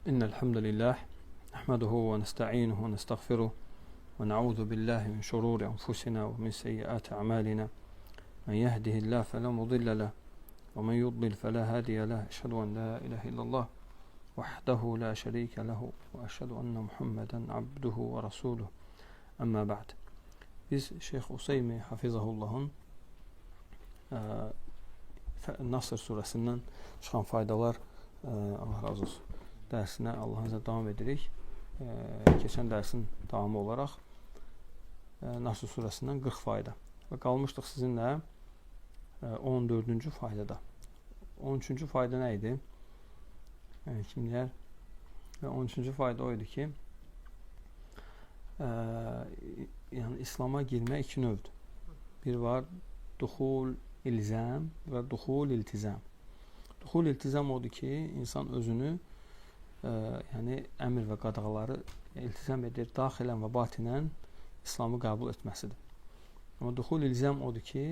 إن الحمد لله نحمده ونستعينه ونستغفره ونعوذ بالله من شرور أنفسنا ومن سيئات أعمالنا من يهده الله فلا مضل له ومن يضلل فلا هادي له أشهد أن لا إله إلا الله وحده لا شريك له وأشهد أن محمدا عبده ورسوله أما بعد. Biz Şeyh Useymi Hafizahullah'ın Nasr surəsindən çıxan faydalar, Allah razı olsun, dərsinə Allahın izniyle davam edirik. Keçən dərsin davamı olaraq Nasr surəsindən 40 fayda və qalmışdıq sizinlə 14-cü faydada. 13-cü fayda nə idi? Kimlər? 13-cü fayda o idi ki, yəni İslam'a girmək iki növdür. Bir var duxul ilzam və duxul iltizam. Duxul iltizam odur ki, insan özünü yəni əmr və qadağaları iltizam edir, daxilən və batinən İslamı qəbul etməsidir. Amma duxul ilzam odur ki,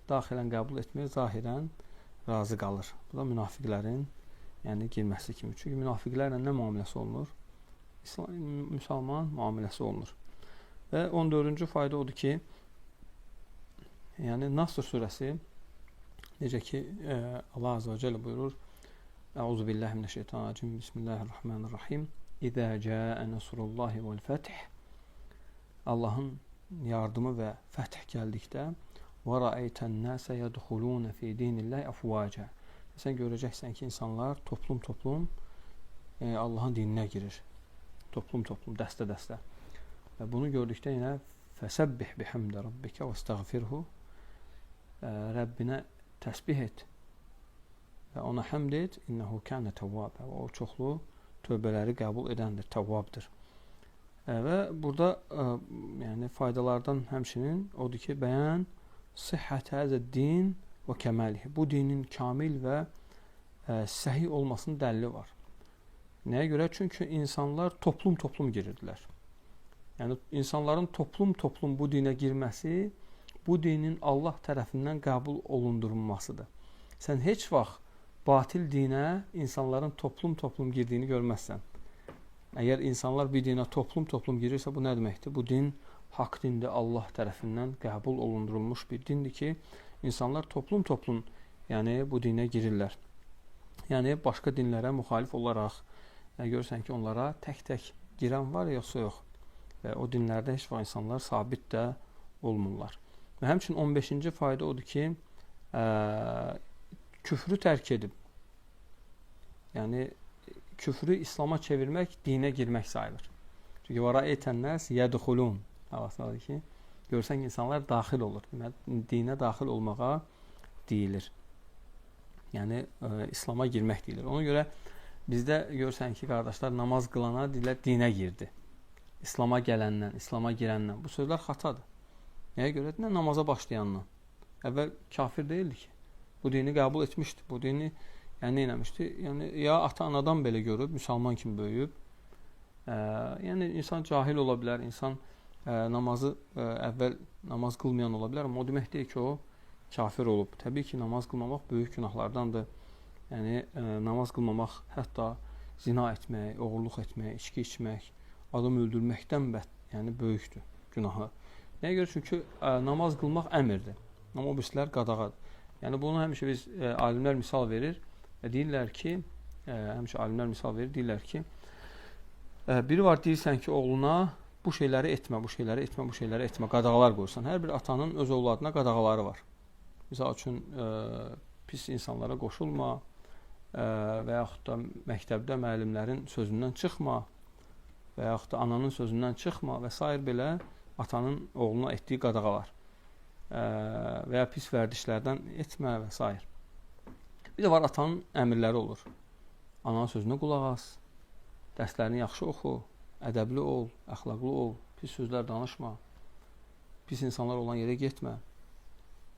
daxilən qəbul etmir, zahirən razı qalır. Bu da münafiqlərin yəni girməsi kimi. Çünki münafiqlərlə nə müamiləsi olunur? Müsəlman müamiləsi olunur. Və 14-cü fayda odur ki, yəni Nasr surəsi, necə ki Allah Azze və Celle buyurur, Euzubillahimineşşeytanirracim, Bismillahirrahmanirrahim, İzə cəə nəsrullahi vəl-fəth, Allahın yardımı və fəth gəldikdə, və rəəytən nəsə yədxulunə fi dinillahi əfvacə, sən görəcəksən ki, insanlar toplum Allahın dininə girir. Toplum, dəstə-dəstə. Və bunu gördükdə yenə fəsəbbih bihamdə rabbikə və estəğfirhu, Rəbbinə təsbih et və ona həmd et, innəhu kənə təvvabə, və o çoxlu tövbələri qəbul edəndir, təvvabdır. Və burada yəni faydalardan həmçinin odur ki, bəyan sihhət həzə din və kəməlihi. Bu dinin kamil və səhih olmasının dəlili var. Nəyə görə? Çünki insanlar toplum girirdilər. Yəni insanların toplum bu dinə girməsi bu dinin Allah tərəfindən qəbul olundurulmasıdır. Sən heç vaxt batil dinə insanların toplum girdiyini görməzsən. Əgər insanlar bir dinə toplum girirsə, bu nə deməkdir? Bu din haqq dindir, Allah tərəfindən qəbul olundurulmuş bir dindir ki, insanlar toplum yəni bu dinə girirlər. Yəni başqa dinlərə müxalif olaraq görürsən ki, onlara tək girən var, yoxsa yox. Və o dinlərdə heç vaxt insanlar sabit də olmurlar. Və həmçinin 15-ci fayda odur ki, küfrü tərk edib, yəni küfrü İslam'a çevirmək, dinə girmək sayılır. Çünki vara etənlər yədxulun, havasıdır ki, görürsən ki, insanlar daxil olur. Dinə daxil olmağa deyilir. Yəni İslam'a girmək deyilir. Ona görə bizdə görürsən ki, qardaşlar namaz qılana deyirlər, dinə girdi. İslam'a gələndən, İslam'a girəndən. Bu sözlər xatadır. Nəyə görə? Namaza başlayandan. Əvvəl kafir deyildi ki. Bu dini qəbul etmişdi. Bu dini yəni eləmişdi. Yəni ya ata-anadan belə görüb, müsəlman kimi böyüyüb. Yəni insan cahil ola bilər, insan namazı əvvəl namaz qılmayan ola bilər, amma o demək deyil ki, o kafir olub. Təbii ki, namaz qılmamaq böyük günahlardandır. Yəni namaz qılmamaq hətta zina etmək, oğurluq etmək, içki içmək, adam öldürməkdən yəni böyükdür günahı. Nəyə görə? Çünki namaz qılmaq əmrdir. Amma o birisilər qadağadır. Yəni bunu həmişə biz alimlər misal verir və deyirlər ki, biri var deyirsən ki, oğluna bu şeyləri etmə, qadağalar qoyursan. Hər bir atanın öz övladına qadağaları var. Misal üçün pis insanlara qoşulma və yaxud da məktəbdə müəllimlərin sözündən çıxma və yaxud da ananın sözündən çıxma və s. belə atanın oğluna etdiyi qadağalar və ya pis vərdişlərdən etmə və s. Bir də var, atanın əmrləri olur. Ananın sözünə qulaq as, dərslərini yaxşı oxu, ədəbli ol, əxlaqlı ol, pis sözlər danışma, pis insanlar olan yerə getmə.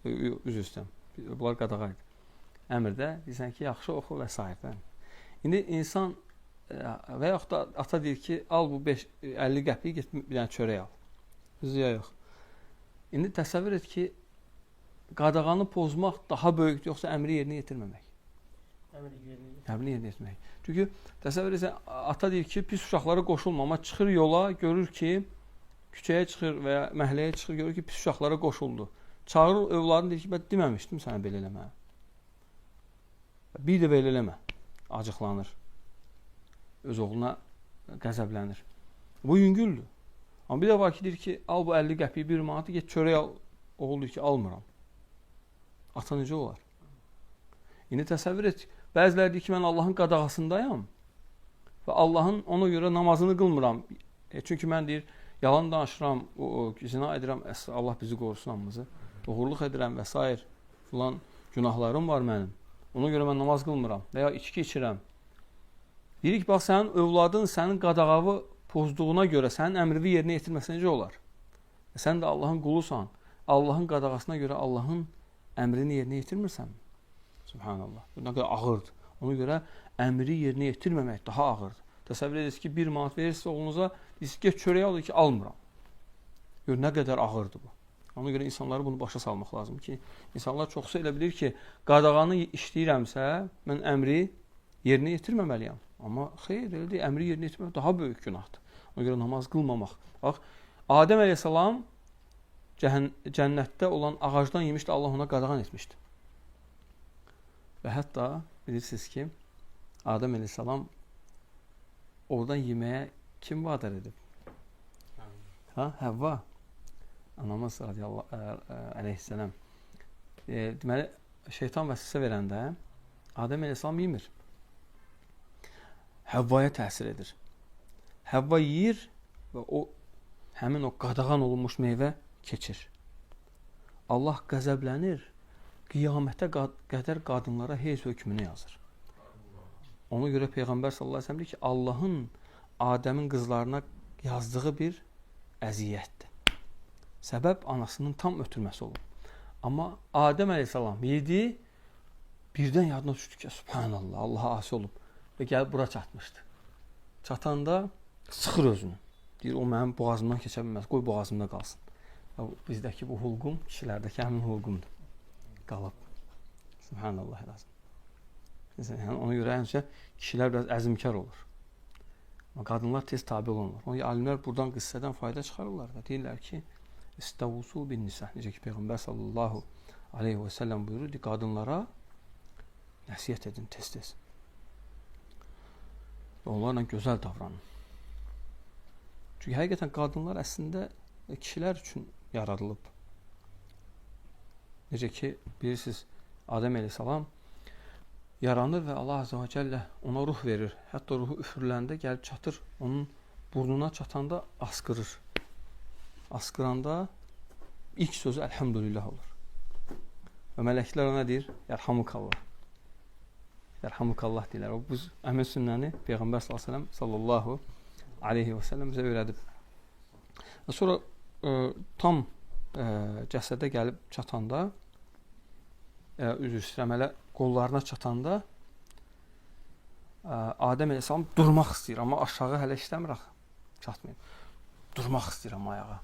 Üzr istəyirəm, bunlar qadağaydı. Əmrdə deyirsən ki, yaxşı oxu və s. İndi insan və yaxud da ata deyir ki, al bu 50 qəpiyi, get bir dənə çörək al. Üzüyə yox. İndi təsəvvür et ki, qadağanı pozmaq daha böyükdür, yoxsa əmri yerinə yetirməmək. Əmri yerinə etmək. Çünki təsəvvür etsən, ata deyir ki, pis uşaqlara qoşulma, amma çıxır yola, görür ki, küçəyə çıxır və ya məhəlləyə çıxır, görür ki, pis uşaqlara qoşuldu. Çağırır övladını, deyir ki, mən deməmişdim sənə belə eləmə. Bir də belə eləmə. Acıqlanır. Öz oğluna qəzəblənir. Bu yüngüldür. Amma bir də var ki, deyir ki, al bu 50 qəpiyi, 1 manatı, get çörək al. Oğul deyir ki, almıram. Ata necə olar? İndi təsəvvür et, bəziləri deyir ki, mən Allahın qadağasındayam və Allahın ona görə namazını qılmıram. Çünki mən deyir, yalan danışıram, zina edirəm, Allah bizi qorusun hamımızı, uğurluq edirəm və s. Filan günahlarım var mənim. Ona görə mən namaz qılmıram və ya içki içirəm. Deyirik, bax, sənin övladın sənin qadağavı pozduğuna görə sənin əmrini yerinə yetirməsə necə olar? Sən də Allahın qulusan. Allahın qadağasına görə Allahın əmrini yerinə yetirmirsən. Subhanallah. Bu nə qədər ağırdır. Ona görə əmri yerinə yetirməmək daha ağırdır. Təsəvvür edirsiniz ki, 1 manat verirsə oğlunuza, deyirsiniz, get çörəyə alır ki, almıram. Gör, nə qədər ağırdır bu. Ona görə insanları bunu başa salmaq lazım ki, insanlar çoxsa elə bilir ki, qadağanı işləyirəmsə, mən əmri yerinə yetirməməliyəm. Amma xeyr, elə deyil, əmri yerinə yetirmək daha böyük günahdır. Ona görə namaz qılmamaq. Bax, Adəm əleyhissalam cənnətdə olan ağacdan yemişdi, Allah ona qadağan etmişdi. Və hətta bilirsiniz ki, Adəm əleyhissalam oradan yeməyə kim vadar edib? Həvva. Anamız əleyhissalam. Deməli, şeytan vəsvəsə verəndə Adəm əleyhissalam yemir. Həvvaya təsir edir. Həvva yeyir və həmin o qadağan olunmuş meyvə keçir. Allah qəzəblənir, qiyamətə qədər qadınlara heyz hökmünü yazır. Ona görə Peyğəmbər sallallahu əleyhi və səlləm deyir ki, Allahın Adəmin qızlarına yazdığı bir əziyyətdir. Səbəb anasının tam ötürməsi olur. Amma Adəm əleyhissalam yedi, birdən yadına düşdü ki, subhanallah, Allaha asi olub və gəlib bura çatmışdı. Çatanda sıxır özünü. Deyir, o mənim boğazımdan keçə bilməz, qoy boğazımda qalsın. Bizdəki bu hulqum, kişilərdəki həmin hulqumdur. Qalıb. Subhanallah lazım. Yəni, ona görə həmişə kişilər biraz əzmkar olur. Amma qadınlar tez tabi olunur. Ona görə alimlər buradan qıssədən fayda çıxarırlar və deyirlər ki, İstəvusu bin nisa. Necə ki, Peyğəmbər sallallahu aleyhi və səlləm buyurur, qadınlara nəsiyyət edin tez-tez. Onlarla gözəl davranın. Çünki həqiqətən qadınlar əslində kişilər üçün yaradılıb. Necə ki, bilirsiniz, Adəm əleyhissalam yaranır və Allah azə və cəllə ona ruh verir. Hətta ruhu üfürüləndə gəlib çatır, onun burnuna çatanda asqırır. Asqıranda ilk sözü əlhəmdülillah olur. Və mələklər ona deyir, yərhamukallah. Yərhamukallah deyirlər. Bu əmr sünnəni Peyğəmbər sallallahu aleyhi və səlləm bizə öyrədib. Və sonra tam cəsədə gəlib çatanda, üzr istəyirəm, elə qollarına çatanda Adəm əleyhissalam durmaq istəyir, amma aşağı hələ işləmir axı, çatmayıb. Durmaq istəyirəm ayağa.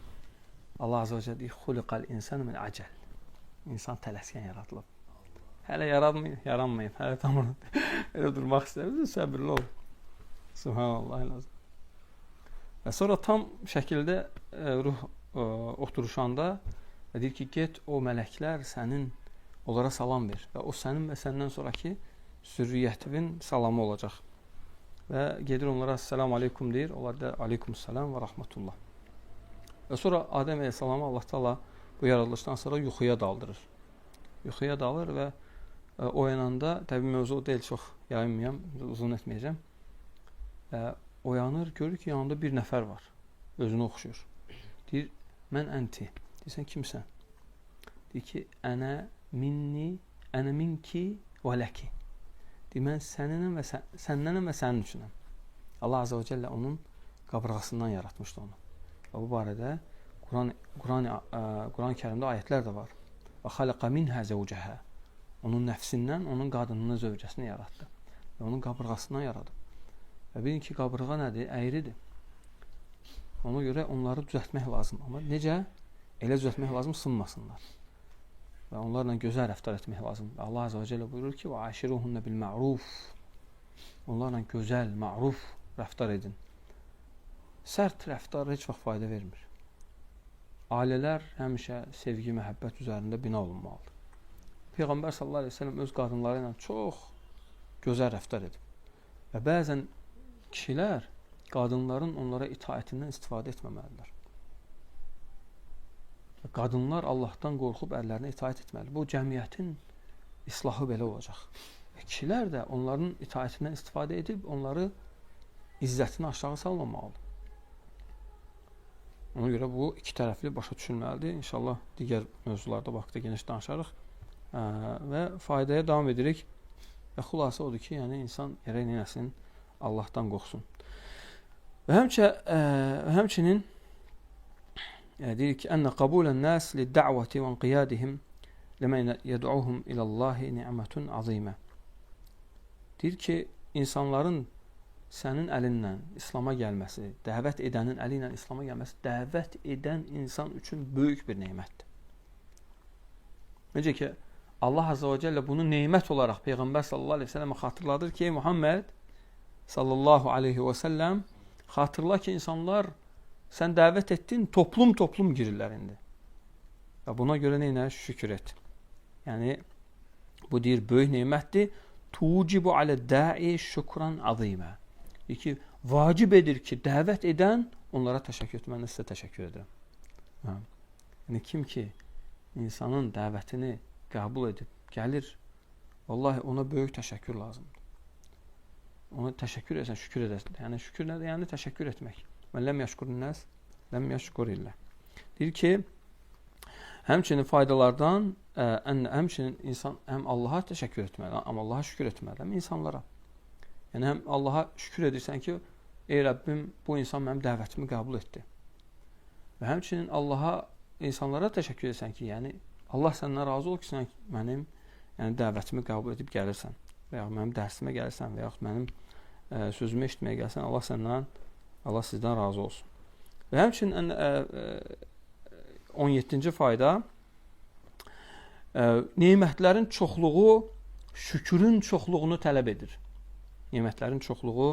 Allah azə və cəllə deyir, xuliqal insan min acəl. İnsan tələskən yaradılıb. Hələ yaranmayıb, hələ tam elə durmaq istəyir, səbirli ol. Subhanallah lazım. Və sonra tam şəkildə ruh oturuşanda deyir ki, get o mələklər sənin onlara salam ver və o sənin və səndən sonraki zürriyyətin salamı olacaq. Və gedir onlara Esselamu aleykum deyir, onlar da aleykumselam və rahmetullah. Və sonra Adəm əleyhissalamı Allah Taala bu yaradılışdan sonra yuxuya daldırır. Yuxuya dalır və oyananda, təbii mövzu deyil, çox yayınmayam, uzun etməyəcəm. Oyanır, görür ki, yanında bir nəfər var, özünü oxşuyur. Deyir, mən ənti. Deyirsən, kimsən? Deyir ki, ənə minni, ənə minki və ləki. Deyir, mən səninəm və səndənəm və sənin üçünəm. Allah Azə və Cəllə onun qabrağasından yaratmışdı onu. Və bu barədə Quran-ı Kərimdə ayətlər də var. Və xaləqə minhə zəvcəhə. Onun nəfsindən, onun qadınının zövcəsini yaratdı. Və onun qabrağasından yaradıb. Və bilin ki, qabrığa nədir? Əyridir. Ona görə onları düzəltmək lazım. Amma necə? Elə düzəltmək lazım, sınmasınlar. və onlarla gözəl rəftar etmək lazımdır. Allah Azza və Cəllə buyurur ki: "Və aşiruhunna bil ma'ruf." Onlarla gözəl, ma'ruf rəftar edin. Sərt rəftar heç vaxt fayda vermir. Ailələr həmişə sevgi, məhəbbət üzərində bina olunmalıdır. Peyğəmbər sallallahu əleyhi və səlləm öz qadınları ilə çox gözəl rəftar edib. Və bəzən kişilər qadınların onlara itaətindən istifadə etməməlidirlər. Qadınlar Allahdan qorxub ərlərinə itaət etməlidir. Bu cəmiyyətin islahı belə olacaq. Kişilər də onların itaətindən istifadə edib onları izzətini aşağı salmamalıdır. Ona görə bu iki tərəfli başa düşülməlidir. İnşallah digər mövzularda vaxtda geniş danışarıq və faydaya davam edirik. Və xülasə odur ki, yəni insan gərək neyləsin? Allahdan qorxsun. Və həmçinin deyir ki, ənə qabulən nəs lid-da'vati və inqiyadihim ləmən yəd'uhum ilallahi ni'mətun azimə. Deyir ki, insanların sənin əlindən İslama gəlməsi, dəvət edənin əli ilə İslama gəlməsi, dəvət edən insan üçün böyük bir neymətdir. Necə ki, Allah Azza və Cəllə bunu neymət olaraq Peyğəmbər sallallahu aleyhi və səlləmə xatırladır ki, ey Muhammed sallallahu aleyhi və səlləm, xatırla ki, insanlar sən dəvət etdin, toplum girirlər indi. Və buna görə neynə? Şükür et. Yəni, bu deyir, böyük neymətdir. Tucibu alə-da'i şükran azimə. Deyir ki, vacib edir ki, dəvət edən onlara təşəkkür etmə. Mən də sizə təşəkkür edirəm. Yəni, kim ki, insanın dəvətini qəbul edib, gəlir, vallahi ona böyük təşəkkür lazımdır. Ona təşəkkür etsən, şükür edəsən. Yəni, şükür nədir? Yəni, təşəkkür etmək. Mən ləm yəşkurun nəs, ləm yəşkur illə. Deyir ki, həmçinin faydalardan, həmçinin insan həm Allaha təşəkkür etməli, amma Allaha şükür etməli, həm insanlara. Yəni, həm Allaha şükür edirsən ki, ey Rəbbim, bu insan mənim dəvətimi qəbul etdi. Və həmçinin Allaha, insanlara təşəkkür edirsən ki, yəni, Allah səndən razı ol ki, sən mənim dəvətimi qəbul edib gəlirsən və yaxud mənim dərsimə gəlirsən və yaxud mənim sözümü eşitməyə gəlsən, Allah sizdən razı olsun. Və həmçinin 17-ci fayda neymətlərin çoxluğu şükrün çoxluğunu tələb edir. Neymətlərin çoxluğu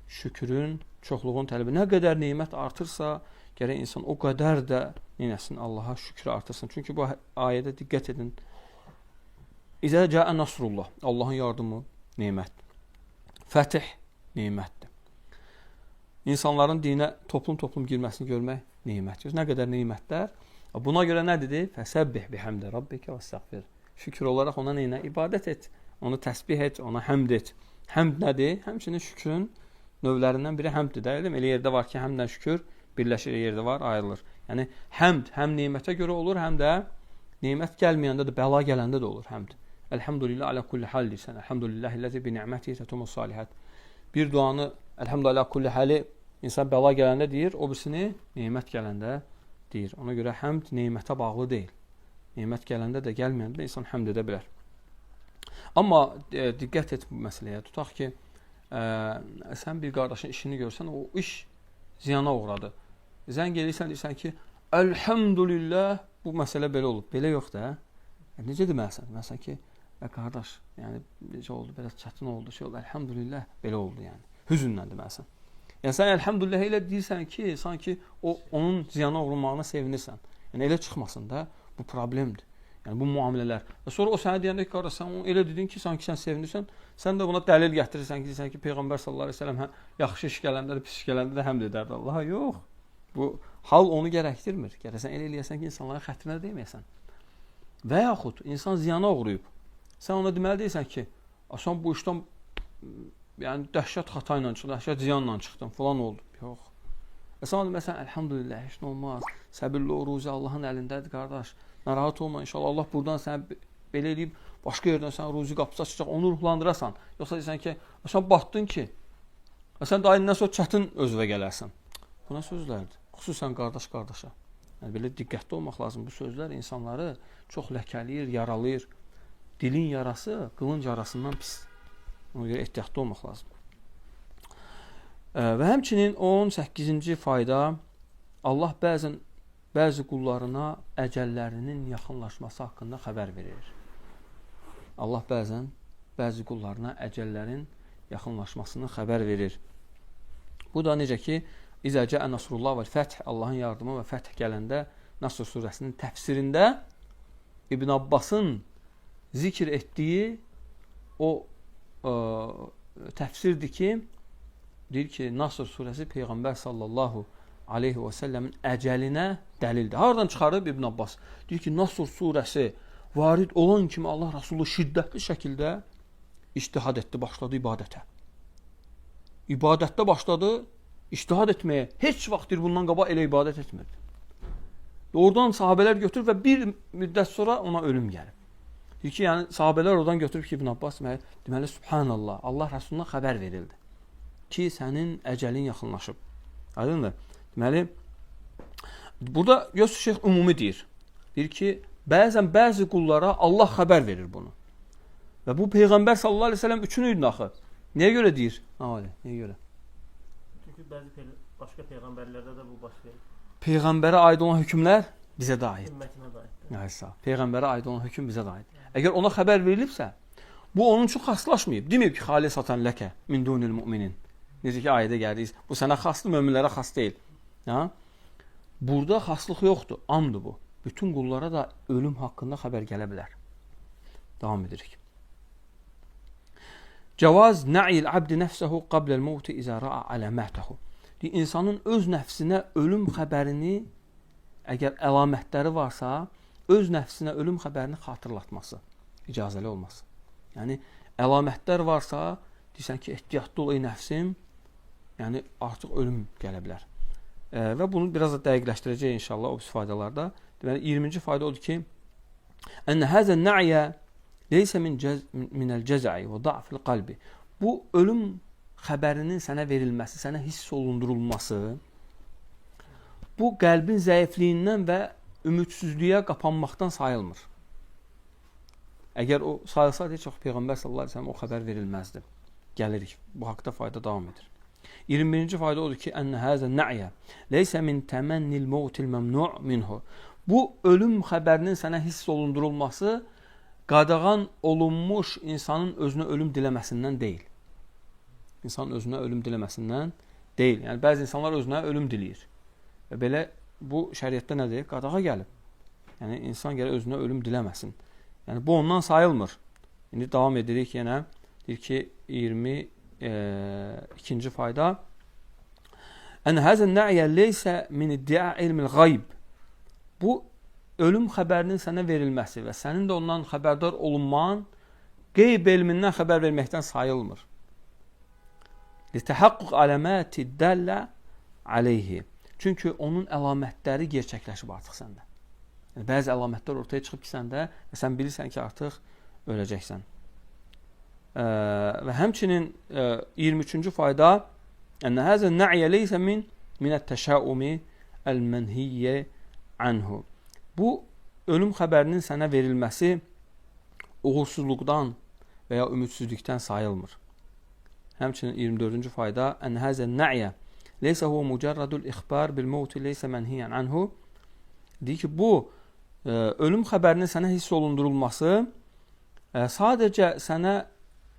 şükrün çoxluğunu tələb edir. Nə qədər neymət artırsa, gərək insan o qədər də neynəsin? Allaha şükrü artırsın. Çünki bu ayədə diqqət edin. İzə cəə nasrullah. Allahın yardımı neymətdir. Fətih neymətdir. İnsanların dinə toplum girməsini görmək neymətdir. Nə qədər neymətlər? Buna görə nə dedi? Fəsəbbih bihəmdə rabbikə və istəğfir. Şükür olaraq ona neynə? İbadət et. Onu təsbih et, ona həmd et. Həmd nədir? Həmçinin şükrün növlərindən biri həmddir. Elə yerdə var ki, həmdən şükür birləşir, yerdə var, ayrılır. Yəni, həmd həm neymətə görə olur, həm də neymət gəlməyəndə də, bəla gələndə də olur həmd. Elhamdülillah alə kulli hal deyirsən. Elhamdülillahilləzi bi ni'məti tətumus salihət. Bir duanı elhamdülillah kulli hali insan bəla gələndə deyir, o birisini neymət gələndə deyir. Ona görə həmd neymətə bağlı deyil. Neymət gələndə də gəlməyəndə də insan həmd edə bilər. Amma diqqət et bu məsələyə. Tutaq ki, sən bir qardaşın işini görsən, o iş ziyana uğradı. Zəng edirsən, deyirsən ki, elhamdülillah, bu məsələ belə olub. Belə yox da. Necə deməlisən? Məsələn ki, qardaş, yəni necə oldu, belə çətin oldu, şey oldu, elhamdülillah, belə oldu yəni. Hüzünlə deməlisən. Yəni sən elhamdülillah elə deyirsən ki, sanki onun ziyana uğrulmağına sevinirsən. Yəni elə çıxmasın da, bu problemdir. Yəni bu müamilələr. Və sonra o sənə deyəndə ki, qardaş, sən elə dedin ki, sanki sən sevinirsən, sən də buna dəlil gətirirsən ki, deyirsən ki, Peyğəmbər sallallahu əleyhi və səlləm yaxşı iş gələndə də, pis iş gələndə də həmd edərdi Allaha. Yox. Bu hal onu gərəkdirmir. Gərək sən elə eləyəsən ki, insanların xətrinə dəyməyəsən. Və yaxud insan ziyana uğrayıb. Sən ona deməli deyirsən ki, sən bu işdən yəni dəhşət xata ilə çıxdın, dəhşət ziyanla çıxdın, falan oldu. Yox. Sən ona deməsən, elhamdülillah, heç nə olmaz. Səbirli o ruzi Allahın əlindədir, qardaş. Narahat olma, inşallah Allah buradan səni belə eləyib, başqa yerdən sən ruzi qapısı açacaq, onu ruhlandırasan. Yoxsa deyirsən ki, sən batdın ki, sən daha indən sonra çətin özvə gələrsən. Buna sözlərdir. Xüsusən qardaş-qardaşa. Yəni, belə diqqətli olmaq lazım. Bu sözlər insanları çox ləkələyir, yaralayır. Dilin yarası qılınc yarasından pis. Ona görə ehtiyatlı olmaq lazım. Və həmçinin 18-ci fayda, Allah bəzən bəzi qullarına əcəllərinin yaxınlaşması haqqında xəbər verir. Allah bəzən bəzi qullarına əcəllərin yaxınlaşmasını xəbər verir. Bu da necə ki, İzə cəə Nasrullah və Fəth, Allahın yardımı və Fəth gələndə Nasr surəsinin təfsirində İbn Abbasın zikr etdiyi o təfsirdir ki, deyir ki, Nasr surəsi Peyğəmbər sallallahu aleyhi və səlləmin əcəlinə dəlildir. Haradan çıxarıb İbn Abbas? Deyir ki, Nasr surəsi varid olan kimi Allah Rasulü şiddətli şəkildə ictihad etdi, başladı ibadətə. İbadətdə başladı, ictihad etməyə. Heç vaxt bundan qabaq elə ibadət etmirdi. Oradan sahabələr götürüb və bir müddət sonra ona ölüm gəlib. Deyir ki, yəni sahabələr oradan götürüb ki, İbn Abbas deməli, subhanallah, Allah Rasuluna xəbər verildi ki, sənin əcəlin yaxınlaşıb. Aydındır? Deməli, burada Yusuf Şeyx ümumi deyir. Deyir ki, bəzən bəzi qullara Allah xəbər verir bunu. Və bu Peyğəmbər sallallahu aleyhi ve sellem üçün idi axı. Nəyə görə deyir? Nəyə görə? Çünki bəzi başqa peyğəmbərlərdə də bu baş verir. Peyğəmbərə aid olan hökmlər bizə də aid. Ümmətinə də aiddir. Nəysə, Peyğəmbərə aid olan hökm bizə də aid. Əgər ona xəbər verilibsə, bu onun üçün xaslaşmayıb. Deməyib ki, xalis atan ləkə min dunil müminin. Necə ki, ayədə gəldik. Bu sənə xaslı, möminlərə xas deyil. Ha? Burada xaslıq yoxdur. Amdır bu. Bütün qullara da ölüm haqqında xəbər gələ bilər. Davam edirik. Cavaz na'il abdi nəfsəhu qabləl mevti izə ra'a aləmətəhu. İnsanın öz nəfsinə ölüm xəbərini, əgər əlamətləri varsa, öz nəfsinə ölüm xəbərini xatırlatması, icazəli olması. Yəni, əlamətlər varsa, deyirsən ki, ehtiyatlı ol ey nəfsim, yəni artıq ölüm gələ bilər. Və bunu biraz da dəqiqləşdirəcək inşallah o faydalarda. Deməli, 20-ci fayda odur ki, Ənə həzən nə'yə leysə minəl cəzə'i və da'fil qalbi. Bu, ölüm xəbərinin sənə verilməsi, sənə hiss olundurulması, bu qəlbin zəifliyindən və ümidsizliyə qapanmaqdan sayılmır. Əgər o sayılsaydı, çox Peyğəmbər sallallahu aleyhi ve sellem o xəbər verilməzdi. Gəlirik. Bu haqda fayda davam edir. 21-ci fayda odur ki, Ənə həzən nə'yə leysə min təmənnil mevtil məmnu' minhu. Bu, ölüm xəbərinin sənə hiss olundurulması qadağan olunmuş insanın özünə ölüm diləməsindən deyil. İnsanın özünə ölüm diləməsindən deyil. Yəni, bəzi insanlar özünə ölüm diləyir. Və belə bu şəriətdə nədir? Qadağa gəlib. Yəni, insan gələ özünə ölüm diləməsin. Yəni, bu ondan sayılmır. İndi davam edirik yenə. Deyir ki, 22-ci fayda. Ənə həzən nə'yə leysə min iddia ilmil qayb. Bu, ölüm xəbərinin sənə verilməsi və sənin də ondan xəbərdar olunman qeyb elmindən xəbər verməkdən sayılmır. Litəhəqqüq aləməti dəllə aleyhi. Çünki onun əlamətləri gerçəkləşib artıq səndə. Yəni, bəzi əlamətlər ortaya çıxıb ki, səndə və sən bilirsən ki, artıq öləcəksən. Və həmçinin 23-cü fayda Ənə həzən nə'yə leysə minət təşəumi əl-mənhiyyə anhu. Bu, ölüm xəbərinin sənə verilməsi uğursuzluqdan və ya ümidsizlikdən sayılmır. Həmçinin 24-cü fayda Ən həzən nə'yə leysə huvə mücərradul ixbar bil mevti leysə mənhiyyən anhu. Deyir ki, bu ölüm xəbərinin sənə hiss olundurulması sadəcə sənə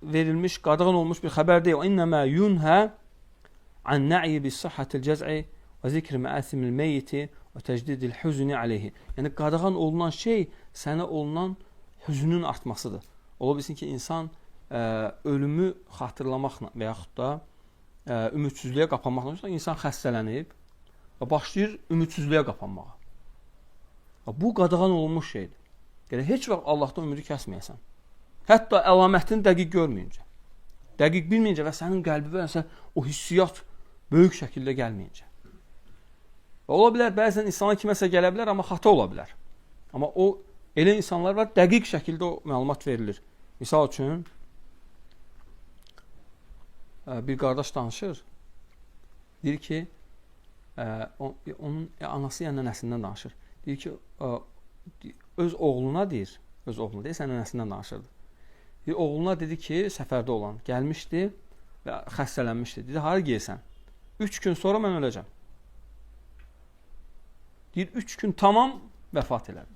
verilmiş, qadağan olmuş bir xəbər deyil. İnnəmə yunhə an nə'yi bis səhhətil cəz'i və zikri məəsimil meyyiti və təcdidil hüzni aleyhi. Yəni, qadağan olunan şey sənə olunan hüznün artmasıdır. Ola bilsin ki, insan ölümü xatırlamaqla və yaxud da ümidsizliyə qapanmaqla insan xəstələnib və başlayır ümidsizliyə qapanmağa. Bu qadağan olunmuş şeydir. Yəni, heç vaxt Allahdan ümidi kəsməyəsən. Hətta əlamətini dəqiq görməyincə, dəqiq bilməyincə və sənin qəlbi və o hissiyat böyük şəkildə gəlməyincə. Və ola bilər, bəzən insana kiməsə gələ bilər, amma xata ola bilər. Amma o, elə insanlar var, dəqiq şəkildə o məlumat verilir. Misal üçün, bir qardaş danışır, deyir ki, onun anası yəni nənəsindən danışır. Deyir ki, öz oğluna deyir, sən nənəsindən danışırdı. Deyir, oğluna dedi ki, səfərdə olan, gəlmişdi və xəstələnmişdi. Dedi, hara geysən? 3 gün sonra mən öləcəm. Deyir, 3 gün tamam vəfat elədi.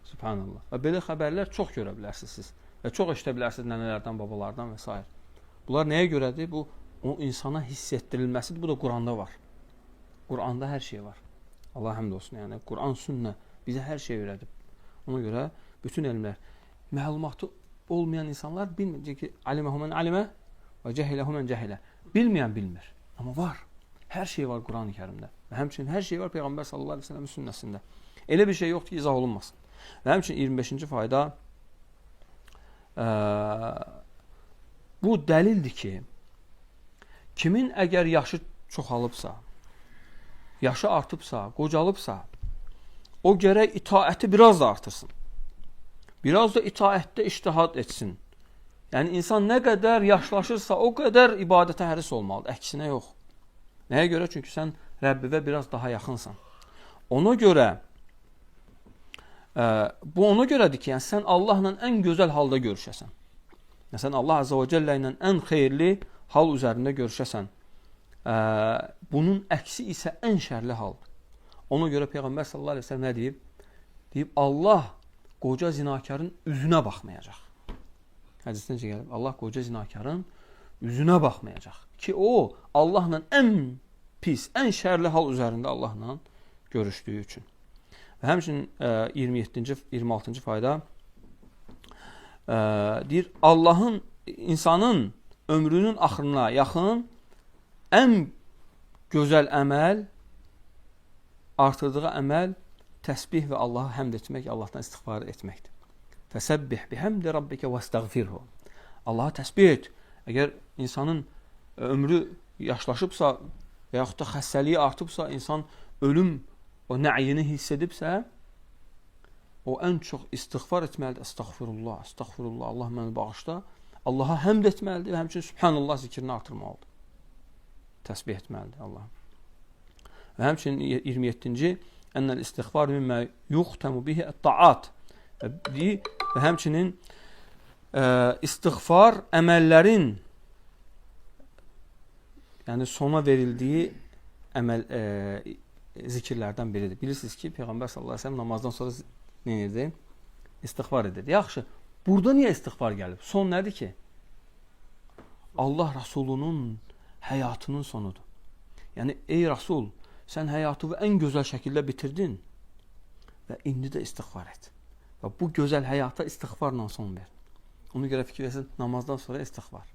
Subhanallah. Və belə xəbərlər çox görə bilərsiniz siz. Və çox eşidə bilərsiniz nənələrdən, babalardan və s. Bunlar nəyə görədir? Bu, o insana hiss etdirilməsidir. Bu da Quranda var. Quranda hər şey var. Allah həmd olsun. Yəni, Quran, sünnə bizə hər şey öyrədib. Ona görə bütün elmlər, məlumatı olmayan insanlar bilmir ki, aliməhü mən alimə və cəhiləhü mən cəhilə. Bilməyən bilmir. Amma var. Hər şey var Quran-ı Kərimdə. Və həmçinin hər şey var Peyğəmbər sallallahu əleyhi və səlləmin sünnəsində. Elə bir şey yoxdur ki, izah olunmasın. Və həmçinin 25-ci fayda bu dəlildir ki, kimin əgər yaşı çoxalıbsa, yaşı artıbsa, qocalıbsa, o gərək itaəti biraz da artırsın. Biraz da itaətdə ictihad etsin. Yəni, insan nə qədər yaşlaşırsa, o qədər ibadətə həris olmalıdır. Əksinə yox. Nəyə görə? Çünki sən Rəbbivə biraz daha yaxınsan. Ona görə, bu ona görədir ki, yəni sən Allahla ən gözəl halda görüşəsən. Yəni, sən Allah Azza və Cəllə ilə ən xeyirli hal üzərində görüşəsən. Bunun əksi isə ən şərli haldır. Ona görə Peyğəmbər sallallahu əleyhi və səlləm nə deyib? Deyib, Allah qoca zinakarın üzünə baxmayacaq. Hədisdə necə gəlib? Allah qoca zinakarın üzünə baxmayacaq. Ki, o, Allahla ən pis, ən şərli hal üzərində Allahla görüşdüyü üçün. Və həmçinin 26-cı fayda deyir, Allahın, insanın ömrünün axırına yaxın ən gözəl əməl, artırdığı əməl təsbih və Allahı həmd etmək, Allahdan istiğfar etməkdir. Fəsəbbih bihəmdi rabbikə və estəğfirhu. Allah'a təsbih et. Əgər insanın ömrü yaşlaşıbsa və yaxud da xəstəliyi artıbsa, insan ölüm o nəyini hiss edibsə, o ən çox istiğfar etməlidir. Estağfirullah, estağfirullah, Allah məni bağışla. Allah'a həmd etməlidir və həmçinin Subhanallah zikrini artırmalıdır. Təsbih etməlidir Allah. Və həmçinin 27-ci ennəl istiğfar mimmə yuxtəmu bihi ət-taat. Və həmçinin istiğfar əməllərin, yəni sona verildiyi əməl zikirlərdən biridir. Bilirsiniz ki, Peyğəmbər sallallahu əleyhi və səlləm namazdan sonra nə edirdi? İstiğfar edirdi. Yaxşı, burada niyə istiğfar gəlib? Son nədir ki? Allah Rasulunun həyatının sonudur. Yəni, ey Rasul, sən həyatını ən gözəl şəkildə bitirdin və indi də istiğfar et. Və bu gözəl həyata istiğfarla son ver. Ona görə fikir versin, namazdan sonra istiğfar.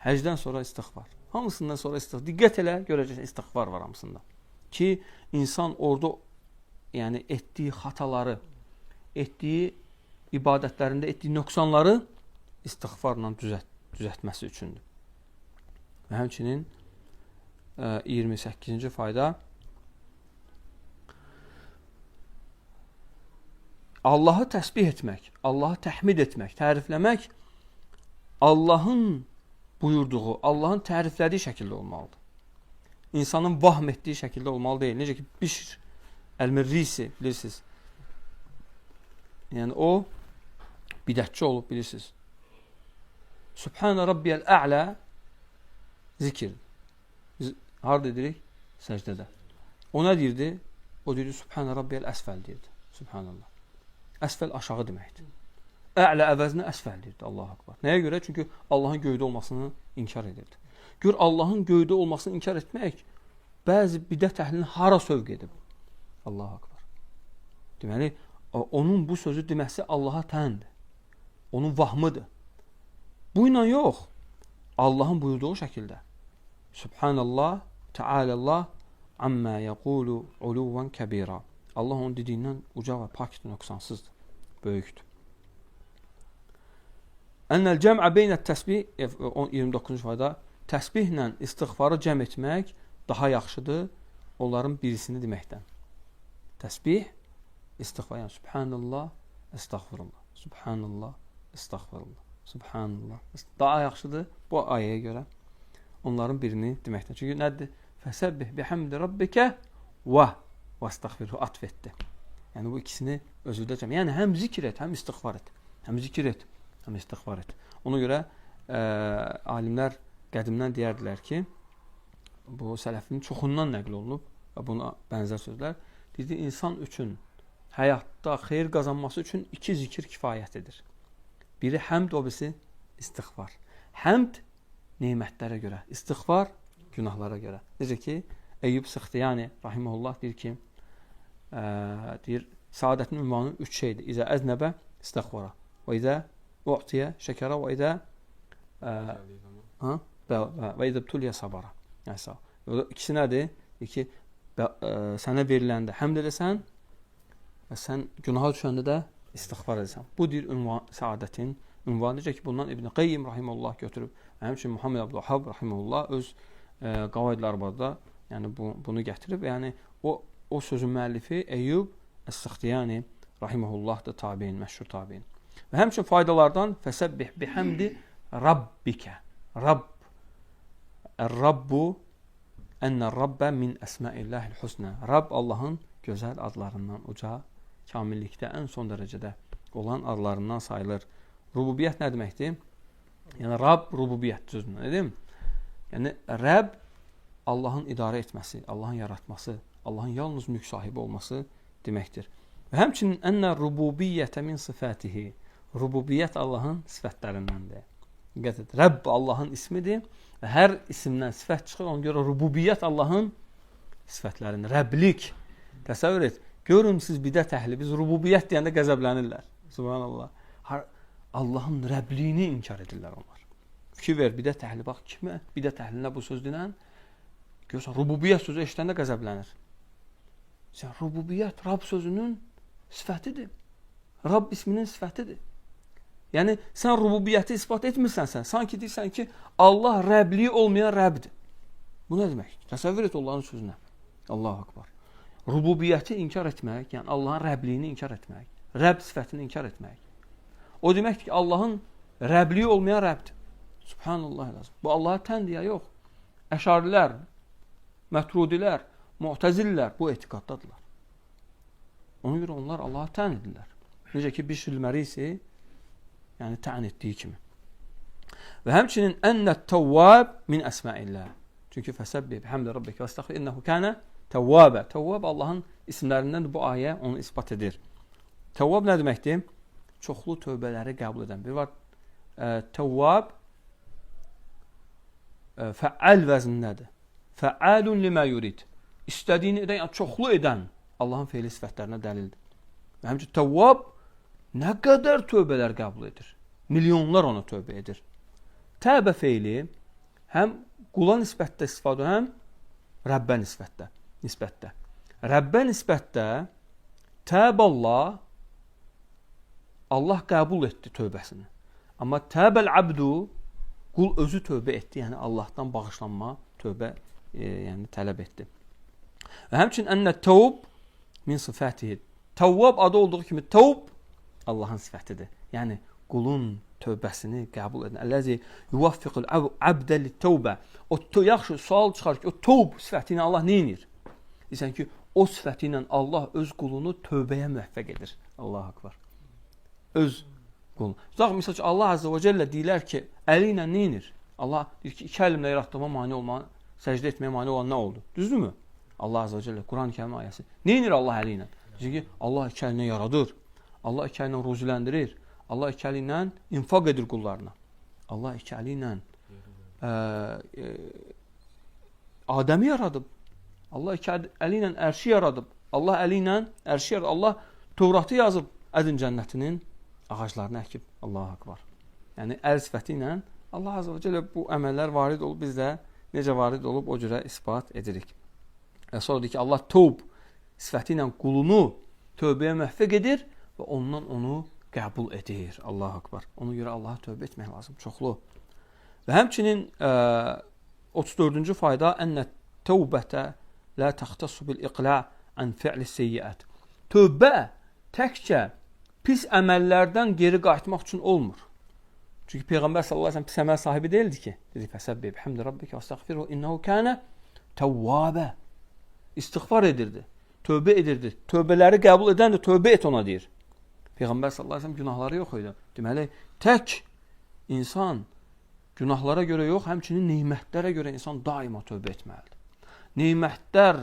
Həcdən sonra istiğfar. Hamısından sonra istiğfar. Diqqət elə, görəcəksən, istiğfar var hamısında. Ki, insan orada yəni etdiyi xataları, etdiyi ibadətlərində etdiyi nöqsanları istiğfarla düzəltməsi üçündür. Və həmçinin 28-ci fayda Allahı təsbih etmək, Allahı təhmid etmək, tərifləmək Allahın buyurduğu, Allahın təriflədiyi şəkildə olmalıdır. İnsanın vahm etdiyi şəkildə olmalı deyil. Necə ki, Bişr Əl-Mirrisi, bilirsiniz. Yəni, o bidətçi olub, bilirsiniz. Subhanə Rabbiyəl Ə'lə zikir. Biz harada edirik? Səcdədə. O nə deyirdi? O deyirdi, Subhanə Rabbiyəl Əsfəl deyirdi. Subhanallah. Əsfəl aşağı deməkdir. Ə'lə əvəzinə əsfəl deyirdi. Allahu Akbar. Nəyə görə? Çünki Allahın göydə olmasını inkar edirdi. Gör, Allahın göydə olmasını inkar etmək bəzi bidət əhlini hara sövq edib. Allahu Akbar. Deməli, onun bu sözü deməsi Allaha təndir. Onun vahmıdır. Bu ilə yox. Allahın buyurduğu şəkildə. Subhanallah, Tealəllah, amma yəqulu uluvan kəbira. Allah onun dediyindən uca və pakdır, nöqsansızdır, böyükdür. Ennəl cəm'ə beynət təsbih, 29-cu fayda, təsbihlə istiğfarı cəm etmək daha yaxşıdır onların birisini deməkdən. Təsbih, istiğfar, yəni Subhanallah, estağfurullah, Subhanallah, estağfurullah, Subhanallah. Daha yaxşıdır bu ayəyə görə onların birini deməkdən. Çünki nədir? Fəsəbbih bihəmdi rabbikə və estağfirhu atf etdi. Yəni bu ikisini özündə cəm. Yəni həm zikr et, həm istiğfar et. Həm zikr et, həm istiğfar et. Ona görə alimlər qədimdən deyərdilər ki, bu sələfin çoxundan nəql olunub. və buna bənzər sözlər. Dedi, insan üçün həyatda xeyir qazanması üçün 2 zikir kifayət edir. Biri həmd, o birisi istiğfar. Həmd nemətlərə görə, istiğfar günahlara görə. Necə ki, Eyyub Sıxtiyani rahimehullah deyir ki, deyir, saadətin ünvanı 3 şeydir. İzə əznəbə istiğfara, və izə u'tiyə şəkərə, və izə və izə btulyə sabara. İkisi nədir? Deyir ki, sənə veriləndə həmd edəsən və sən günaha düşəndə də istiğfar edəsən. Bu deyir saadətin ünvanı. Necə ki, bundan İbn Qayyim rahimehullah götürüb, həmçinin Muhammed Abdülvahhab rahimehullah öz Qavaidul Arba'da yəni bunu gətirib. Yəni o sözün müəllifi Eyyub Əs-Sıxtiyani rahimehullah da tabiin, məşhur tabiin. Və həmçinin faydalardan fəsəbbih bihamdi rabbikə. Rabb. Ər-Rabbu ennər-Rabbə min əsmaillahil husnə. Rabb Allahın gözəl adlarından, uca, kamillikdə ən son dərəcədə olan adlarından sayılır. Rububiyyət nə deməkdir? Yəni Rabb rububiyyət sözünə, dedim? Yəni Rəbb Allahın idarə etməsi, Allahın yaratması, Allahın yalnız mülk sahibi olması deməkdir. Və həmçinin ennə rububiyyətə min sifətihi. Rububiyyət Allahın sifətlərindəndir. Rəbb Allahın ismidir və hər isimdən sifət çıxır, ona görə rububiyyət Allahın sifətlərində. Rəblik. Təsəvvür et. Görün siz bidət əhli, biz rububiyyət deyəndə qəzəblənirlər. Subhanallah. Allahın Rəbliyini inkar edirlər onlar. Fikir ver, bidət əhli, bax kimə bidət əhlinə bu söz dinən? Görürsən, rububiyyət sözü eşitəndə qəzəblənir. Sən rububiyyət Rab sözünün sifətidir. Rab isminin sifətidir. Yəni, sən rububiyyəti ispat etmirsənsə, sanki deyirsən ki, Allah Rəbliyi olmayan Rəbdir. Bu nə demək? Təsəvvür et onların sözünə. Allahu Akbar. Rububiyyəti inkar etmək, yəni Allahın Rəbliyini inkar etmək, Rəbb sifətini inkar etmək. O deməkdir ki, Allahın Rəbliyi olmayan Rəbdir. Subhanallah. Bu Allaha təndir ya yox. Əşarilər, Mətrudilər, Mu'təzillər bu etiqaddadırlar. Ona görə onlar Allaha tən edirlər. Necə ki, Bişrül Mərisi yəni tən etdiyi kimi. Və həmçinin ennət-təvvab min əsmaillah. Çünki fəsəbbih bihamdi rabbika vəstəğfir innehu kana təvvabə. Təvvab Allahın isimlərindəndir. Bu ayə onu isbat edir. Təvvab nə deməkdir? Çoxlu tövbələri qəbul edən. Bir var təvvab fəal vəznindədir. Fəalun limə yurid. İstədiyini edən, yəni çoxlu edən Allahın feili sifətlərinə dəlildir. Və həmçinin təvvab nə qədər tövbələr qəbul edir. Milyonlar ona tövbə edir. Təbə feili həm qula nisbətdə istifadə, həm Rəbbə nisbətdə. Rəbbə nisbətdə təbəllah Allah qəbul etdi tövbəsini. Amma təbəl abdu qul özü tövbə etdi, yəni Allahdan bağışlanma, tövbə yəni tələb etdi. Və həmçinin ennət-təvb min sifətihi. Təvvab adı olduğu kimi təvb Allahın sifətidir. Yəni qulun tövbəsini qəbul edən. Əlləzi yuvaffiqul abdə lit-təvbə. O yaxşı sual çıxar ki, o təvb sifəti ilə Allah nə edir? Deyirsən ki, o sifəti ilə Allah öz qulunu tövbəyə müvəffəq edir. Allahu Akbar. Öz qulunu. Tutaq misal ki, Allah Azze və Cəllə deyirlər ki, əli ilə nə edir? Allah deyir ki, 2 əlimlə yaratdığıma mane olma, səcdə etməyə mane olan nə oldu? Düzdürmü? Allah Azze və Cəllə Quran-ı Kərim ayəsi. Nə edir Allah əli ilə? Deyir ki, Allah 2 əlinə yaradır. Allah 2 əlinə ruziləndirir. Allah 2 əli ilə infaq edir qullarına. Allah 2 əli ilə Adəmi yaradıb. Allah 2 əli ilə ərşi yaradıb. Allah əli ilə ərşi yaradıb. Allah Tövratı yazıb. Ədin cənnətinin ağaclarını əkib. Allahu Akbar. Yəni əl sifəti ilə Allah Azze və Cəllə bu əməllər varid olub, biz də necə varid olub o cürə isbat edirik. Sonra deyir ki, Allah tövb sifəti ilə qulunu tövbəyə müvəffəq edir və ondan onu qəbul edir. Allahu Akbar. Ona görə Allaha tövbə etmək lazım. Çoxlu. Və həmçinin 34-cü fayda ennət təvbətə la təxtəsu bil-iqla' an fi'lis-seyyiət. Tövbə təkcə pis əməllərdən geri qayıtmaq üçün olmur. Çünki Peyğəmbər sallallahu əleyhi və səlləm pis əməl sahibi deyildi ki. Dedi fəsəbbih bihamdi rabbika vəstəğfirhu innehu kana təvvabə. İstiğfar edirdi. Tövbə edirdi. Tövbələri qəbul edən də tövbə et ona deyir. Peyğəmbər sallallahu əleyhi və səlləm günahları yox idi. Deməli, tək insan günahlara görə yox, həmçinin nemətlərə görə insan daima tövbə etməlidir. Nemətlər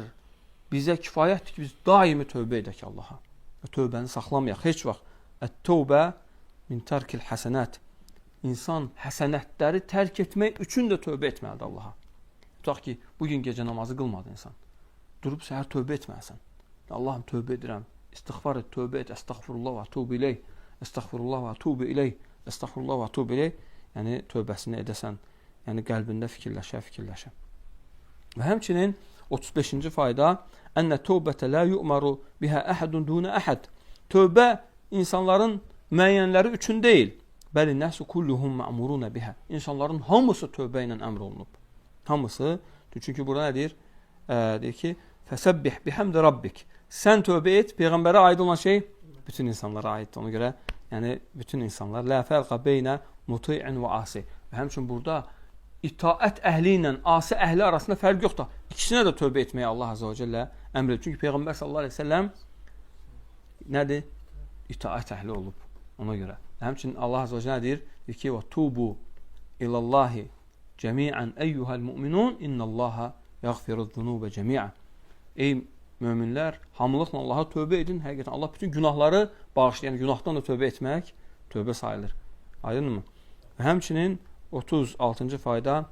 bizə kifayətdir ki, biz daimi tövbə edək Allaha. Və tövbəni saxlamayaq heç vaxt. Ət-tövbə min tərkil həsənət. İnsan həsənətləri tərk etmək üçün də tövbə etməlidir Allaha. Tutaq ki, bugün gecə namazı qılmadı insan. Durub səhər tövbə etməlisən. Allahım, tövbə edirəm. İstiğfar et, tövbə et. Əstəğfirullah və tövbə ileyh. Əstəğfirullah və tövbə ileyh. Əstəğfirullah və tövbə ileyh. Yəni, tövbəsini edəsən. Yəni, qəlbində fikirləşə. Və həmçinin 35-ci fayda Ənə tövbətə lə yu'maru bihə əhədun dunə əhəd. Tövbə insanların müəyyənləri üçün deyil. Bəli, nəsu kulluhum mə'murunə bihə. İnsanların hamısı tövbə ilə əmr olunub. Hamısı. Çünki burada nə deyir? Deyir ki, fəsəbbih bihəmdə rabbik. Sən tövbə et, Peyğəmbərə aid olan şey bütün insanlara aiddir. Ona görə, yəni bütün insanlar lə fərqa beynə muti'in və asi. Və həmçinin burada itaət əhli ilə asi əhli arasında fərq yoxdur. İkisinə də tövbə etməyə Allah Azza və Cəllə əmr edir. Çünki Peyğəmbər sallallahu əleyhi və səlləm nədir? İtaət əhli olub. Ona görə. Həmçinin Allah Azza və Cəllə deyir ki, və tubu ilallahi cəmiən eyyuhəl müminun innallaha yəğfirud zunubə cəmiən. Ey möminlər, hamılıqla Allaha tövbə edin. Həqiqətən Allah bütün günahları bağışlayır. Yəni günahdan da tövbə etmək tövbə sayılır. Aydınmı? Və həmçinin 36-cı fayda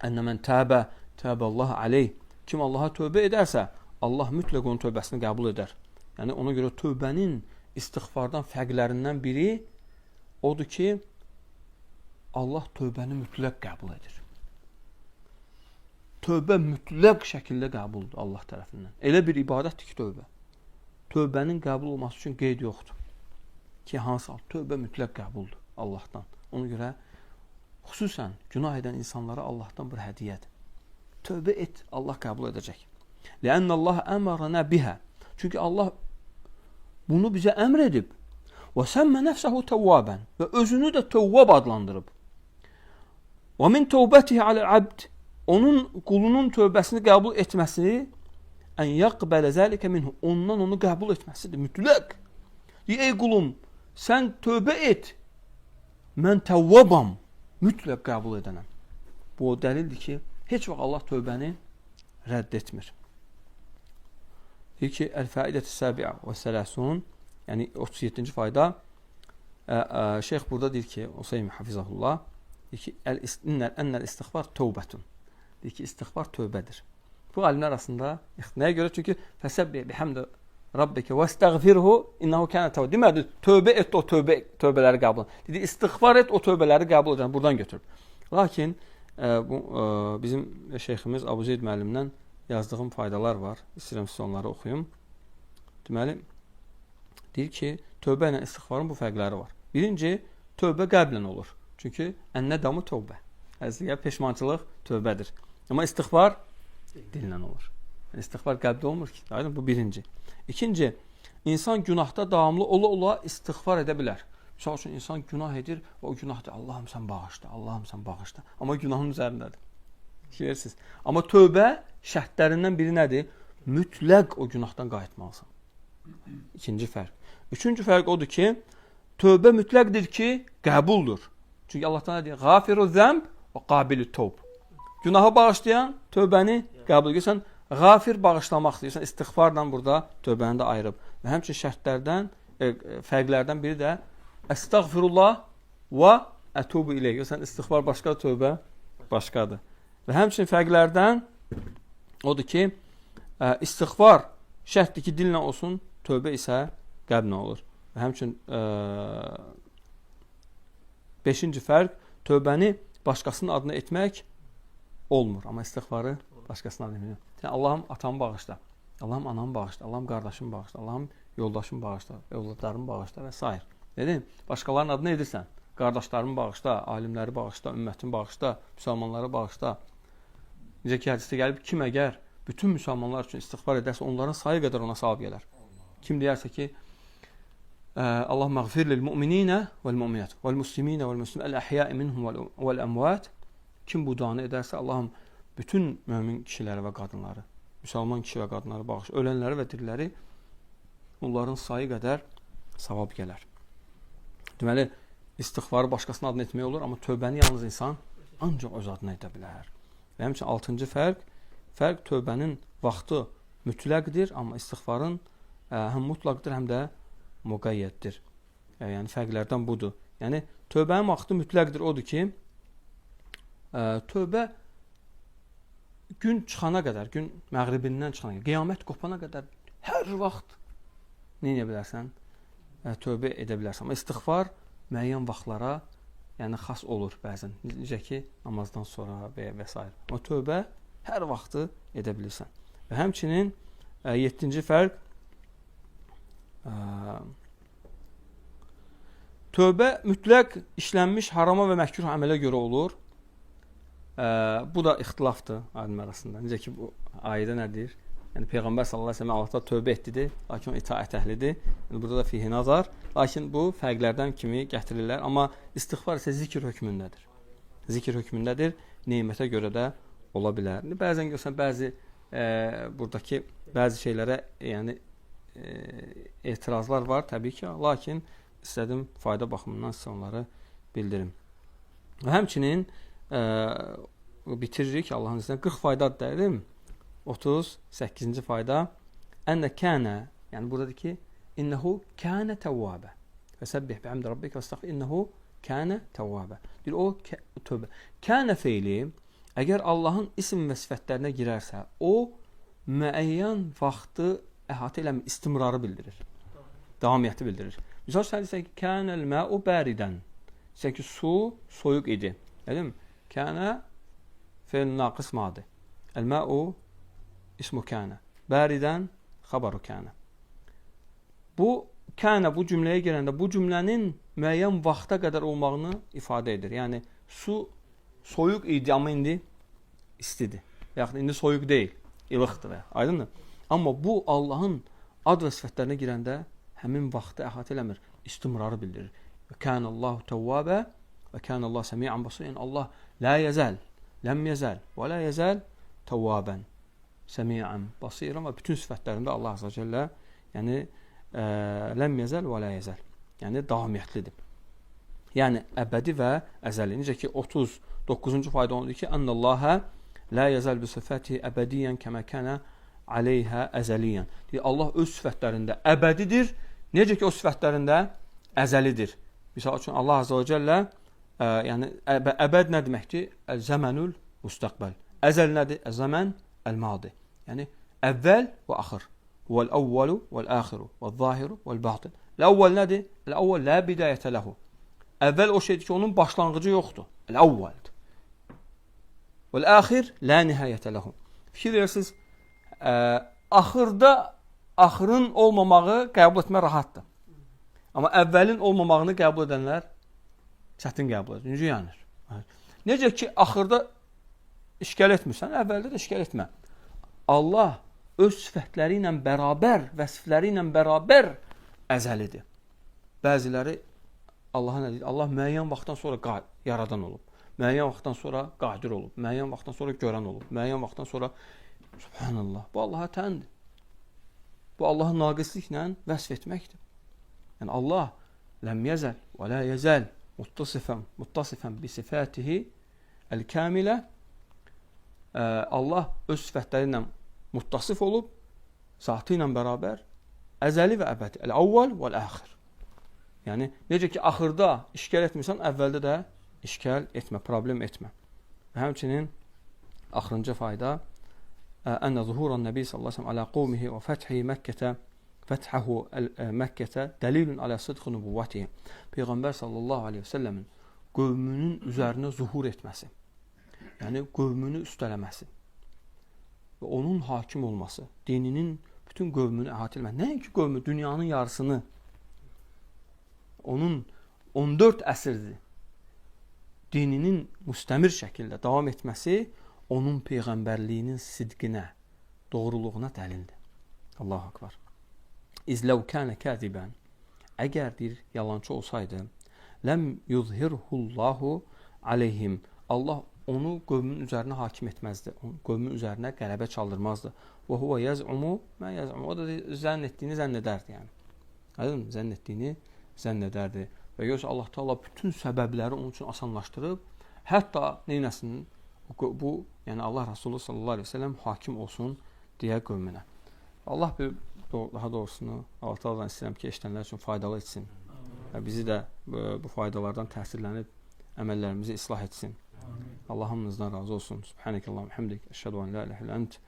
Ənə mən təbə Allah aleyh. Kim Allaha tövbə edərsə, Allah mütləq onun tövbəsini qəbul edər. Yəni ona görə tövbənin istiğfardan fərqlərindən biri odur ki, Allah tövbəni mütləq qəbul edir. Tövbə mütləq şəkildə qəbuldur Allah tərəfindən. Elə bir ibadətdir ki, tövbə. Tövbənin qəbul olması üçün qeyd yoxdur. Ki, hansı tövbə mütləq qəbuldur Allahdan. Ona görə xüsusən günah edən insanlara Allahdan bir hədiyyədir. Tövbə et, Allah qəbul edəcək. Ləənnə Allah əmərənə bihə. Çünki Allah bunu bizə əmr edib. Və səmmə nəfsəhu təvvabən. Və özünü də təvvab adlandırıb. Və min təvbətihi aləl-abd. Onun qulunun tövbəsini qəbul etməsi ən yəqbələ zəlikə minhu. Ondan onu qəbul etməsidir. Mütləq. Ey qulum, sən tövbə et. Mən təvvabam. Mütləq qəbul edənəm. Bu o dəlildir ki, heç vaxt Allah tövbəni rədd etmir. Deyir ki, Əl-Fəidət-i Səbiə və Sələsun, yəni 37-ci fayda, şeyx burada deyir ki, Useymi Hafizahullah, deyir ki, Ənəl istiğfar tövbətun. Deyir ki, istiğfar tövbədir. Bu alimlər arasında, nəyə görə? Çünki fəsəbbih bihamdə Rabbikə və istəğfirhu innehu kənə təvbə. Demədi, tövbə et o tövbələri qəbul edir. Dedi, istiğfar et o tövbələri qəbul edir. Buradan götürüb. Lakin bizim şeyximiz Abu Zeyd müəllimdən yazdığım faydalar var. İstəyirəm siz onları oxuyum. Deməli, deyir ki, tövbə ilə istiğfarın bu fərqləri var. Birinci, tövbə qəlblə olur. Çünki ən-nədamü tövbə. Əslində peşmançılıq tövbədir. Amma istiğfar dillə olur. İstiğfar qəlbdə olmur ki. Aydın, bu birinci. İkinci, insan günahda davamlı ola istiğfar edə bilər. Misal üçün, insan günah edir və o günahdır. Allahım sən bağışla, Allahım sən bağışla. Amma günahın üzərindədir. Bilirsiniz. Amma tövbə şərtlərindən biri nədir? Mütləq o günahdan qayıtmalısan. İkinci fərq. Üçüncü fərq odur ki, tövbə mütləqdir ki, qəbuldur. Çünki Allahdan nə deyir? Qafiru zəmb və qabilü tövb. Günahı bağışlayan tövbəni qəbul edirsən. Qafir bağışlamaq deyirsən, istiğfarla burada tövbəni də ayırıb. Və həmçinin şərtlərdən, fərqlərdən biri də əstəğfirullah və ətubu ileyh. Sən istiğfar başqa, tövbə başqadır. Və həmçinin fərqlərdən odur ki, istiğfar şərtdir ki, dillə olsun, tövbə isə qəlblə olur. Və həmçinin 5-ci fərq, tövbəni başqasının adına etmək olmur. Amma istiğfarı başqasının adına etmək. Yəni, Allahım atamı bağışla, Allahım anamı bağışla, Allahım qardaşımı bağışla, Allahım yoldaşımı bağışla, övladlarımı bağışla və s. Dedim, başqalarının adını edirsən, qardaşlarımı bağışla, alimləri bağışla, ümmətimi bağışla, müsəlmanları bağışla. Necə ki, hədisdə gəlib, kim əgər bütün müsəlmanlar üçün istiğfar edərsə, onların sayı qədər ona savab gələr. Kim deyərsə ki, Allah məğfir lil-mü'mininə vəl-mü'minət vəl-müsliminə vəl-müslim əl-əhyəi minhum vəl-əmvət. Kim bu duanı edərsə, Allahım bütün mömin kişiləri və qadınları, müsəlman kişi və qadınları bağışla, ölənləri və diriləri, onların sayı qədər savab gələr. Deməli, istiğfarı başqasının adını etmək olur, amma tövbəni yalnız insan ancaq öz adına edə bilər. Və həmçinin 6-cı fərq tövbənin vaxtı mütləqdir, amma istiğfarın həm mutlaqdır, həm də müqəyyəddir. Yəni fərqlərdən budur. Yəni tövbənin vaxtı mütləqdir, odur ki, tövbə gün çıxana qədər, gün məğribindən çıxana qədər, qiyamət qopana qədər hər vaxt nə edə bilərsən? Tövbə edə bilərsən. Amma istiğfar müəyyən vaxtlara, yəni xas olur bəzən. Necə ki, namazdan sonra və s. Amma tövbə hər vaxtı edə bilirsən. Və həmçinin 7-ci fərq tövbə mütləq işlənmiş harama və məkruh əmələ görə olur. Bu da ixtilafdır alimlər arasında. Necə ki, bu ayədə nədir? Yəni Peyğəmbər sallallahu əleyhi və səlləm Allahdan tövbə etdi, lakin o itaət əhlidir. Yəni burada da fihi nazar. Lakin bu fərqlərdən kimi gətirirlər, amma istiğfar isə zikr hökmündədir. Zikr hökmündədir. Nemətə görə də ola bilər. Bəzən görsən bəzi buradakı bəzi şeylərə yəni etirazlar var təbii ki, lakin istədim fayda baxımından sizə onları bildirim. Və həmçinin bitiririk Allahın izniyle 40 faydadır dedim. 38-ci fayda enne kana, yəni buradakı ki innehu kana tawwaba. Fesebbih bihamdi rabbika vestağfir innehu kana tawwaba. Deyir o tövbə. Kana feili əgər Allahın isim və sifətlərinə girərsə, o müəyyən vaxtı əhatə eləmir, istimrarı bildirir. Davamiyyəti bildirir. Misal sən deyirsən ki, kanəl mə'u bəridən. Deyirsən ki, su soyuq idi. Dedim? Kana fe'l naqis madi. El-mə'u ismu kana. Bəridən xabaru kana. Bu kana bu cümləyə gələndə bu cümlənin müəyyən vaxta qədər olmağını ifadə edir. Yəni su soyuq idi, amma indi istidir. Yəni indi soyuq deyil, ilıqdır. Aydındır? Amma bu Allahın ad və sifətlərinə girəndə həmin vaxtı əhatə eləmir, istimrarı bildirir. Kânallahu tevvâbe və kânallahu semî'an basîr. Yəni Allah la yezəl, ləm yezəl və la yezəl tevvâben, semî'an basîran və bütün sifətlərində Allah azza cəllə yəni ləm yezəl və la yezəl. Yəni davamiyyətlidir. Yəni əbədi və əzəli. Necə ki 39-cu fayda ondur ki, Ənəlləhə la yezəl bi sifətihi əbədiyyən kəmə kənə aleyhə əzəliyyən. Deyir, Allah öz sifətlərində əbədidir. Necə ki o sifətlərində əzəlidir. Misal üçün Allah azza və cəllə yəni əbəd nə deməkdir? Əl-zəmənül müstəqbəl. Əzəl nədir? Əz-zəmən əl-madi. Yəni əvvəl və axır. Vəl-əvvəlu vəl-əxiru vəl-zahiru vəl-batin. Əl-əvvəl nədir? Əl-əvvəl la bidayətə ləhu. Əvvəl o şeydir ki, onun başlanğıcı yoxdur. Əl-əvvəldir. Vəl-əxir la nihayətə ləhu. Fikir verirsiniz, axırda axırın olmamağı qəbul etmə rahatdır. Amma əvvəlin olmamağını qəbul edənlər çətin qəbul edir. Necə yanır? Necə ki, axırda işgal etmirsən, əvvəldə də işgal etmə. Allah öz sifətləri ilə bərabər, vəsifləri ilə bərabər əzəlidir. Bəziləri Allaha nə deyir? Allah müəyyən vaxtdan sonra yaradan olub. Müəyyən vaxtdan sonra qadir olub. Müəyyən vaxtdan sonra görən olub. Müəyyən vaxtdan sonra Subhanallah. Bu Allaha təndir. Bu Allahı naqisliklə vəsf etməkdir. Yəni Allah ləm yəzəl və la yəzəl muttasifən bi sifətihi el-kamilə. Allah öz sifətləri ilə muttasif olub, zatı ilə bərabər, əzəli və əbədi. Əl-əvvəl vəl-əxir. Yəni, necə ki, axırda işgal etmirsən, əvvəldə də işgal etmə, problem etmə. Və həmçinin axırıncı fayda ənə zuhuran nəbi sallallahu aleyhi ve sellem alə qovmihi və fəthihi Məkkətə fəthahu Məkkətə dəlilun alə sıdqı nübuvvətihi. Peyğəmbər sallallahu aleyhi ve sellemin qövmünün üzərinə zuhur etməsi, yəni qövmünü üstələməsi və onun hakim olması, dininin bütün qövmünü əhatə etməsi, nəinki qövmü, dünyanın yarısını, onun 14 əsrdir dininin müstəmir şəkildə davam etməsi onun peyğəmbərliyinin sidqinə, doğruluğuna dəlildir. Allahu akbar. İzləv kənə kəzibən. Əgər bir yalancı olsaydı, ləm yuzhirhullahu aleyhim. Allah onu qövmün üzərinə hakim etməzdi. Qövmün üzərinə qələbə çaldırmazdı. Və huvə yəz'umu mə yəz'umu. O da zənn etdiyini zənn edərdi. Yəni. Aydın mı? Zənn etdiyini zənn edərdi. Və görürsə Allah Taala bütün səbəbləri onun üçün asanlaşdırıb, hətta neynəsin bu, yəni Allah Resulü sallallahu əleyhi və səlləm hakim olsun deyə qövmünə. Allah daha doğrusunu Allah Taala'dan istəyirəm ki, eşidənlər üçün faydalı etsin. Və bizi də bu faydalardan təsirlənib əməllərimizi islah etsin. Allah hamınızdan razı olsun. Subhanəkallahumma hamdik, əşhədu an la ilahe illə ent,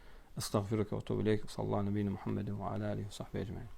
əstəğfiruke və etûbü ileyk. Sallallahu əleyhi Muhammedin və alə alihi və sahbihi ecmaîn.